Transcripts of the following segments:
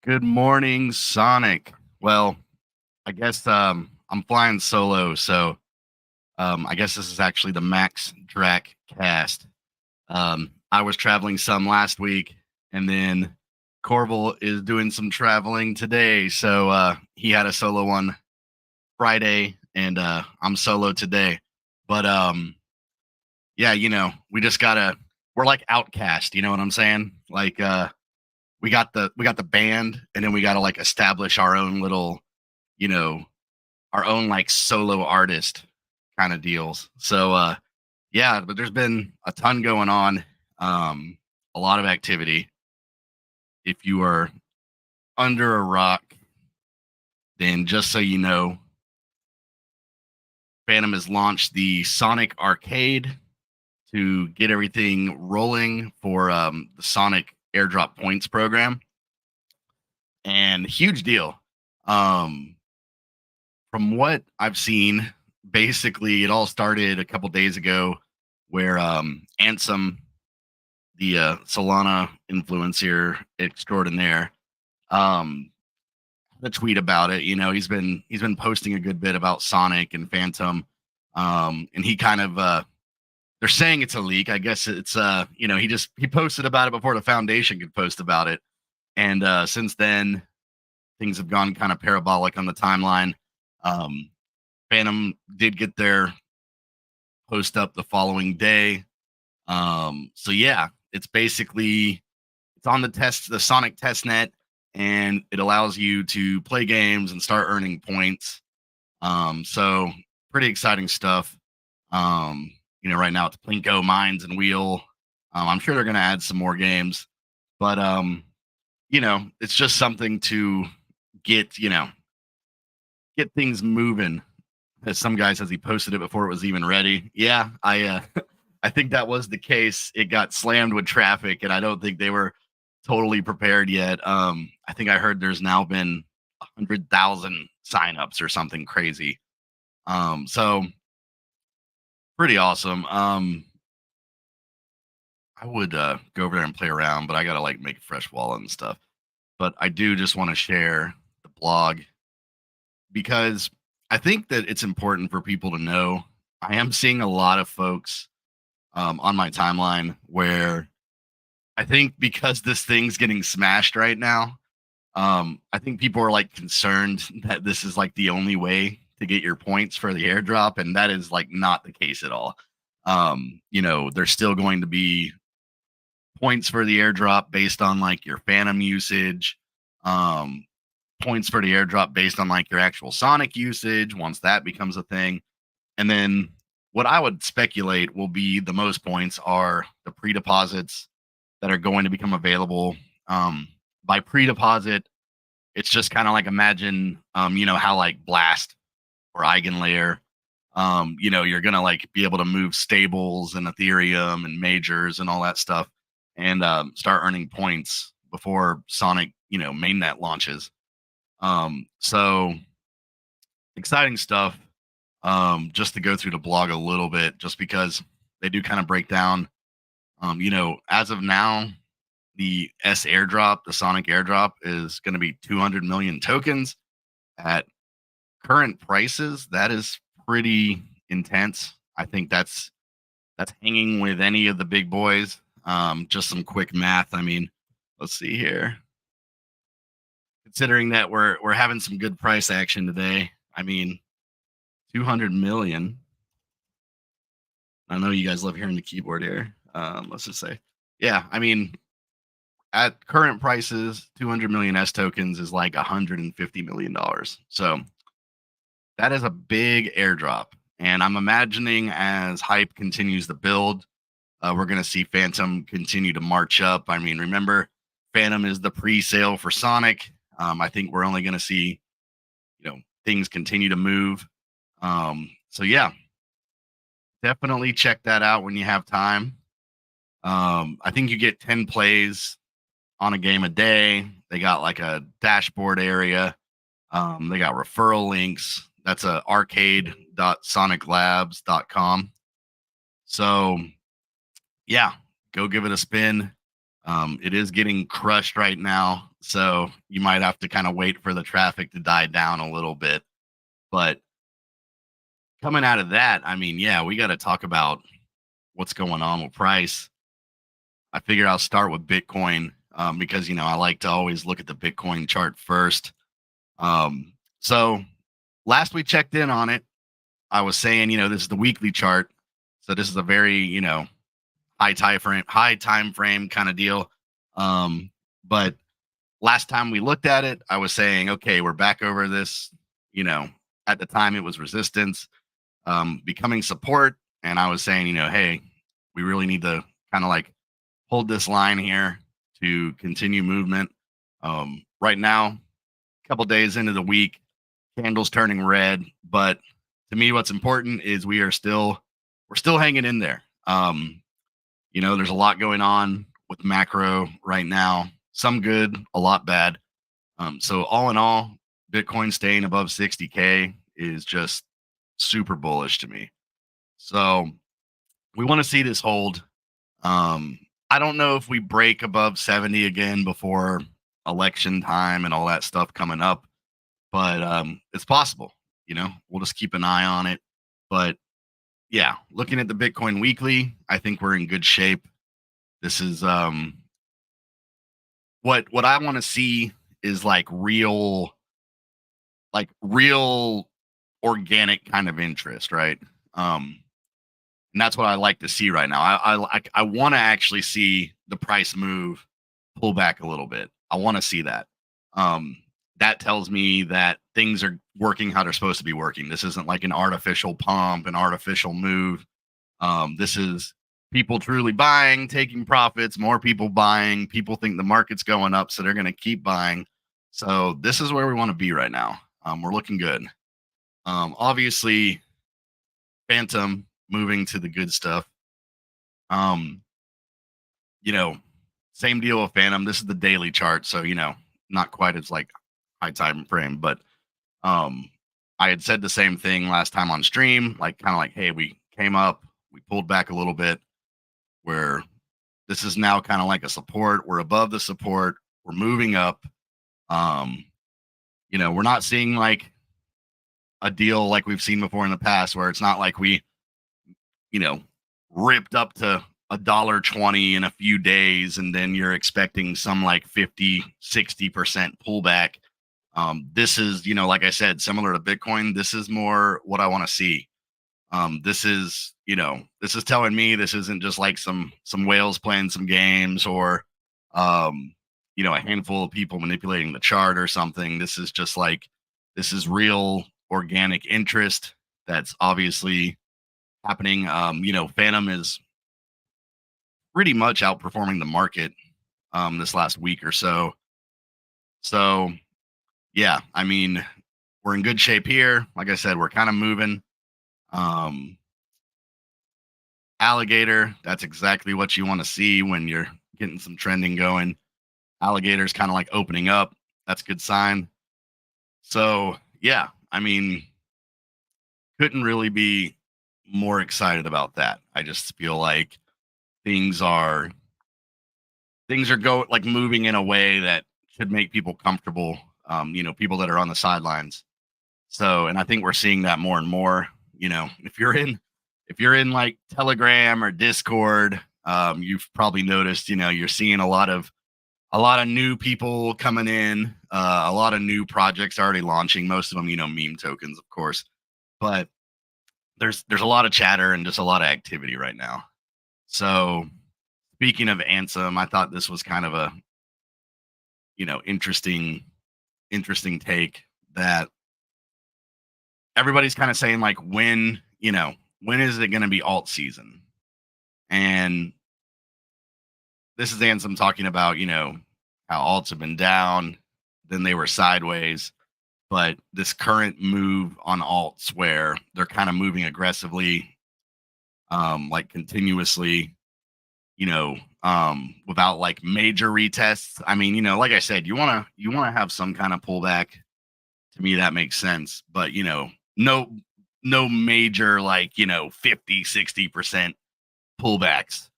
Good morning, Sonic. Well, I guess I'm flying solo, so I guess this is actually the Max Drac cast. I was traveling some last week, and then Corval is doing some traveling today, so he had a solo on Friday, and I'm solo today. But yeah, we just we're like outcast, you know what I'm saying? Like we got the band, and then we gotta like establish our own little, you know, our own like solo artist kind of deals. So yeah, but there's been a ton going on, a lot of activity. If you are under a rock, then just so you know, Phantom has launched the Sonic Arcade to get everything rolling for the Sonic airdrop points program. And huge deal. Um, from what I've seen, basically it all started a couple days ago where Ansem, the Solana influencer extraordinaire, the tweet about it. He's been posting a good bit about Sonic and Phantom, and he kind of they're saying it's a leak. I guess it's he posted about it before the foundation could post about it, and since then things have gone kind of parabolic on the timeline. Phantom did get their post up the following day. So yeah, it's on the Sonic test net, and it allows you to play games and start earning points. So pretty exciting stuff. Right now it's Plinko, Mines, and Wheel. I'm sure they're going to add some more games, but it's just something to get things moving. As some guy says, he posted it before it was even ready. Yeah, I I think that was the case. It got slammed with traffic, and I don't think they were totally prepared yet. I think I heard there's now been 100,000 signups or something crazy. So pretty awesome. I would go over there and play around, but I gotta like make a fresh wallet and stuff. But I do just want to share the blog because I think that it's important for people to know. I am seeing a lot of folks on my timeline where I think because this thing's getting smashed right now, I think people are like concerned that this is like the only way to get your points for the airdrop, and that is like not the case at all. There's still going to be points for the airdrop based on like your Phantom usage, um, points for the airdrop based on like your actual Sonic usage once that becomes a thing. And then what I would speculate will be the most points are the pre-deposits that are going to become available. By pre-deposit, it's just kind of like imagine, how like Blast or Eigenlayer, you're gonna like be able to move stables and Ethereum and majors and all that stuff, and start earning points before Sonic, mainnet launches. So exciting stuff. Just to go through the blog a little bit, just because they do kind of break down. As of now, the the Sonic airdrop, is going to be 200 million tokens at current prices. That is pretty intense. I think that's hanging with any of the big boys. Just some quick math. I mean, let's see here. Considering that we're having some good price action today, I mean, 200 million. I know you guys love hearing the keyboard here. Let's just say, yeah. I mean, at current prices, 200 million S tokens is like $150 million. So that is a big airdrop. And I'm imagining as hype continues to build, we're going to see Phantom continue to march up. I mean, remember, Phantom is the pre-sale for Sonic. I think we're only going to see, things continue to move. So yeah, definitely check that out when you have time. I think you get 10 plays on a game a day. They got like a dashboard area. They got referral links. That's a arcade.soniclabs.com. So yeah, go give it a spin. It is getting crushed right now, so you might have to kind of wait for the traffic to die down a little bit. But coming out of that, I mean, yeah, we got to talk about what's going on with price. I figure I'll start with Bitcoin, because, I like to always look at the Bitcoin chart first. So last we checked in on it, I was saying, this is the weekly chart. So this is a very, high time frame kind of deal. But last time we looked at it, I was saying, okay, we're back over this, at the time it was resistance, becoming support. And I was saying, hey, we really need to kind of like hold this line here to continue movement. Right now, a couple days into the week, candles turning red, but to me, what's important is we're still hanging in there. There's a lot going on with macro right now, some good, a lot bad. So all in all, Bitcoin staying above 60K is just super bullish to me. So we want to see this hold. I don't know if we break above 70 again before election time and all that stuff coming up, but it's possible. We'll just keep an eye on it. But yeah, looking at the Bitcoin weekly, I think we're in good shape. This is what I want to see is like real organic kind of interest, right? And that's what I like to see right now. I want to actually see the price move, pull back a little bit. I want to see that. That tells me that things are working how they're supposed to be working. This isn't like an artificial pump, an artificial move. This is people truly buying, taking profits, more people buying. People think the market's going up, so they're going to keep buying. So this is where we want to be right now. We're looking good. Obviously, Phantom moving to the good stuff. Same deal with Phantom. This is the daily chart, so not quite as like high time frame, but I had said the same thing last time on stream, like kind of like, hey, we came up, we pulled back a little bit, where this is now kind of like a support. We're above the support, we're moving up. We're not seeing like a deal like we've seen before in the past, where it's not like we ripped up to $1.20 in a few days and then you're expecting some like 50-60% pullback. This is, like I said, similar to Bitcoin. This is more what I want to see. This is, this is telling me this isn't just like some whales playing some games, or a handful of people manipulating the chart or something. This is just like, this is real organic interest that's obviously happening. Phantom is pretty much outperforming the market this last week or so. So yeah, I mean, we're in good shape here. Like I said, we're kind of moving. Um, Alligator, that's exactly what you want to see when you're getting some trending going. Alligator's kind of like opening up. That's a good sign. So yeah, I mean, couldn't really be more excited about that. I just feel like things are moving in a way that should make people comfortable. People that are on the sidelines. So, and I think we're seeing that more and more. If you're in like Telegram or Discord, you've probably noticed, you're seeing a lot of new people coming in, a lot of new projects already launching. Most of them, meme tokens, of course, but there's a lot of chatter and just a lot of activity right now. So, speaking of Ansem, I thought this was kind of a interesting take that everybody's kind of saying, like, when is it going to be alt season? And this is Ansem talking about, how alts have been down, then they were sideways, but this current move on alts where they're kind of moving aggressively, like continuously, without like major retests. I mean, like I said, you wanna have some kind of pullback. To me, that makes sense, but no major, like, 50-60% pullbacks.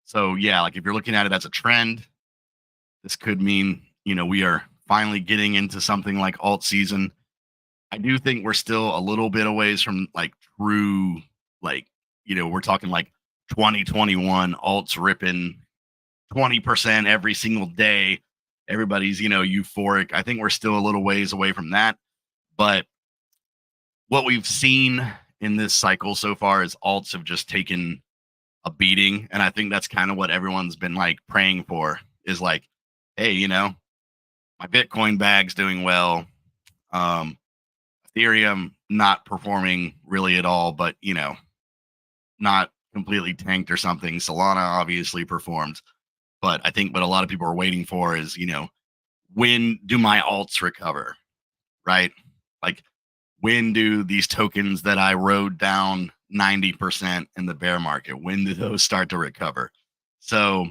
So yeah, like if you're looking at it as a trend, this could mean, we are finally getting into something like alt season. I do think we're still a little bit a ways from like true, like, we're talking like 2021 alts ripping 20% every single day. Everybody's, euphoric. I think we're still a little ways away from that. But what we've seen in this cycle so far is alts have just taken a beating. And I think that's kind of what everyone's been like praying for, is like, hey, my Bitcoin bag's doing well. Ethereum not performing really at all, but not completely tanked or something. Solana obviously performed, but I think what a lot of people are waiting for is, when do my alts recover, right? Like, when do these tokens that I rode down 90% in the bear market, when do those start to recover? So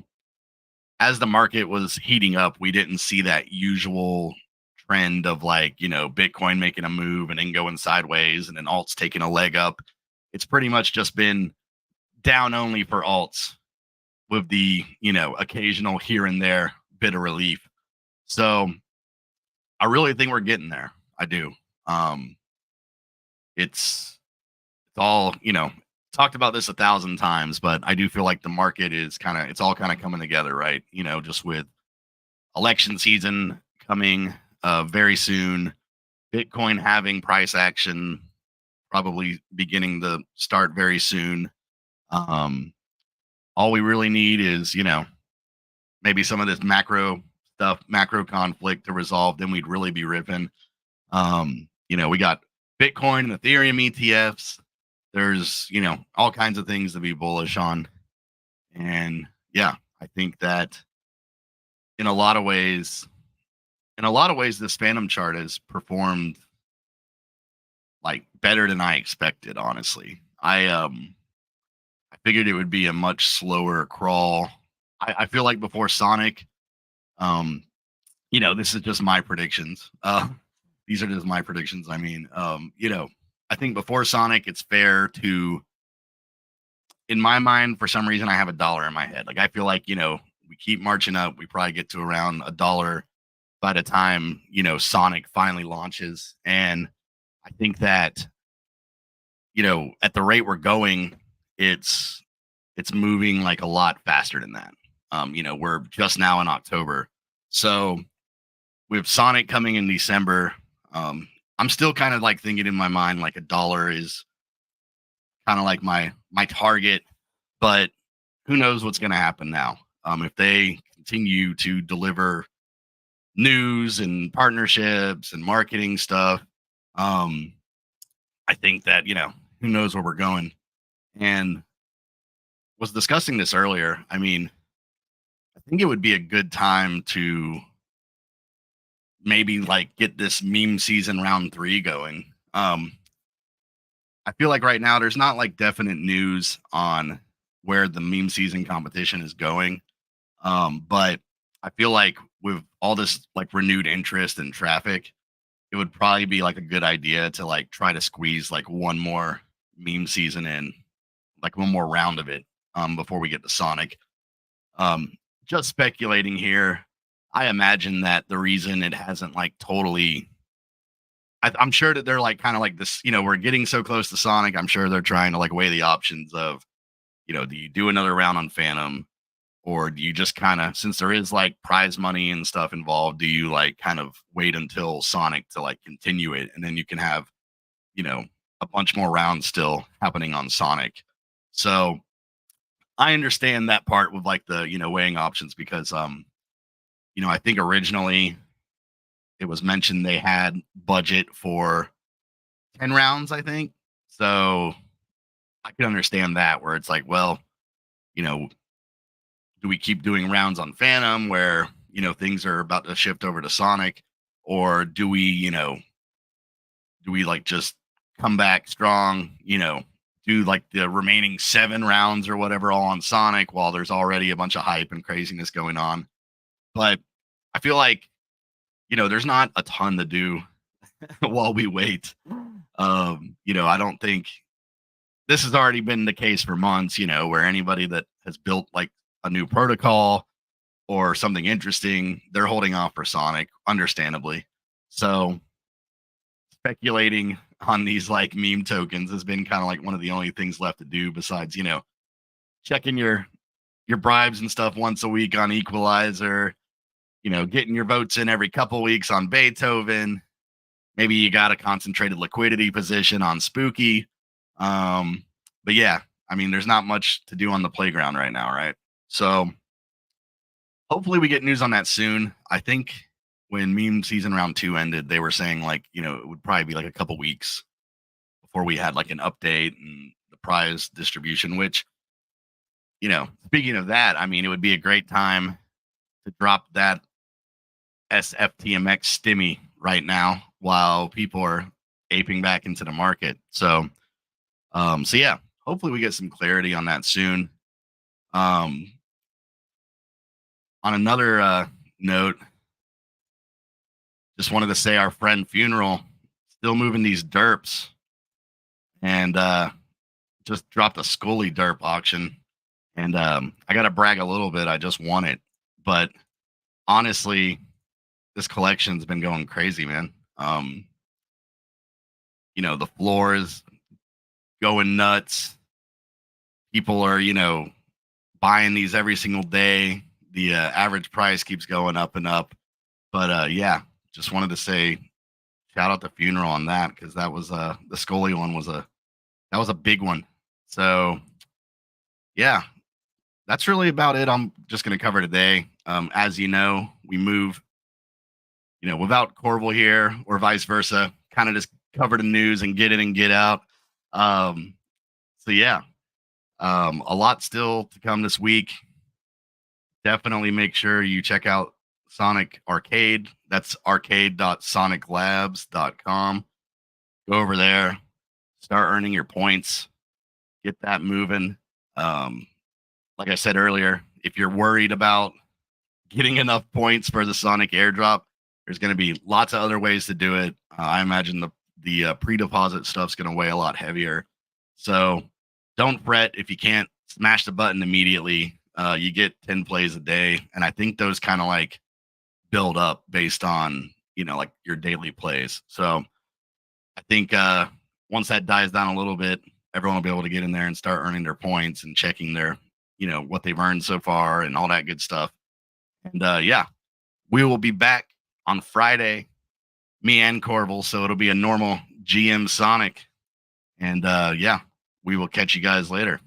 as the market was heating up, we didn't see that usual trend of like, Bitcoin making a move and then going sideways and then alts taking a leg up. It's pretty much just been down only for alts, with the, occasional here and there bit of relief. So I really think we're getting there. I do. It's all, talked about this 1,000 times, but I do feel like the market is it's all kind of coming together, right? Just with election season coming very soon, Bitcoin having price action probably beginning to start very soon. All we really need is, maybe some of this macro stuff, macro conflict to resolve, then we'd really be ripping. We got Bitcoin and Ethereum ETFs. There's, all kinds of things to be bullish on. And yeah, I think that in a lot of ways, this Phantom chart has performed like better than I expected, honestly. I figured it would be a much slower crawl. I feel like before Sonic, um, this is just my predictions. These are just my predictions. I mean, I think before Sonic, it's fair to, in my mind, for some reason, I have $1 in my head. Like, I feel like, we keep marching up. We probably get to around $1 by the time, Sonic finally launches. And I think that, at the rate we're going, it's moving like a lot faster than that. We're just now in October. So with Sonic coming in December, I'm still kind of like thinking in my mind like $1 is kind of like my target, but who knows what's going to happen now? If they continue to deliver news and partnerships and marketing stuff, um, I think that who knows where we're going. And was discussing this earlier. I mean, I think it would be a good time to maybe like get this meme season round 3 going. I feel like right now there's not like definite news on where the meme season competition is going. But I feel like with all this like renewed interest and traffic, it would probably be like a good idea to like try to squeeze like one more meme season in, like one more round of it before we get to Sonic. Um, just speculating here. I imagine that the reason it hasn't like totally, I'm sure that they're like kind of like this, we're getting so close to Sonic. I'm sure they're trying to like weigh the options of, do you do another round on Phantom, or do you just kind of, since there is like prize money and stuff involved, do you like kind of wait until Sonic to like continue it, and then you can have, you know, a bunch more rounds still happening on Sonic. So I understand that part with like the, weighing options because I think originally it was mentioned they had budget for 10 rounds, I think. So I can understand that where it's like, well, you know, do we keep doing rounds on Phantom where, things are about to shift over to Sonic, or do we like just come back strong, do like the remaining 7 rounds or whatever all on Sonic while there's already a bunch of hype and craziness going on. But I feel like, there's not a ton to do while we wait. I don't think this has already been the case for months, where anybody that has built like a new protocol or something interesting, they're holding off for Sonic, understandably. So speculating on these like meme tokens has been kind of like one of the only things left to do besides, checking your bribes and stuff once a week on Equalizer, getting your votes in every couple weeks on Beethoven. Maybe you got a concentrated liquidity position on Spooky. But yeah, I mean, there's not much to do on the playground right now, right? So hopefully we get news on that soon. I think when meme season round 2 ended, they were saying like, it would probably be like a couple weeks before we had like an update and the prize distribution, which, speaking of that, I mean, it would be a great time to drop that SFTMX stimmy right now while people are aping back into the market. So yeah, hopefully we get some clarity on that soon. On another note, just wanted to say our friend Funeral still moving these derps, and just dropped a Scully derp auction. And I got to brag a little bit. I just won it, but honestly, this collection's been going crazy, man. The floor is going nuts. People are, buying these every single day. The average price keeps going up and up. But yeah, just wanted to say shout out to Funeral on that, because that was the Scully one was a big one. So yeah, that's really about it. I'm just going to cover today. As you know, we move, without Corval here or vice versa, kind of just cover the news and get in and get out. So yeah, a lot still to come this week. Definitely make sure you check out Sonic Arcade. That's arcade.soniclabs.com. Go over there, start earning your points, get that moving. Like I said earlier, if you're worried about getting enough points for the Sonic airdrop, there's going to be lots of other ways to do it. I imagine the pre-deposit stuff's going to weigh a lot heavier. So don't fret if you can't smash the button immediately. You get 10 plays a day, and I think those kind of like build up based on, like your daily plays. So I think once that dies down a little bit, everyone will be able to get in there and start earning their points and checking their, what they've earned so far and all that good stuff. And yeah, we will be back on Friday, me and Corval. So it'll be a normal GM Sonic. And yeah, we will catch you guys later.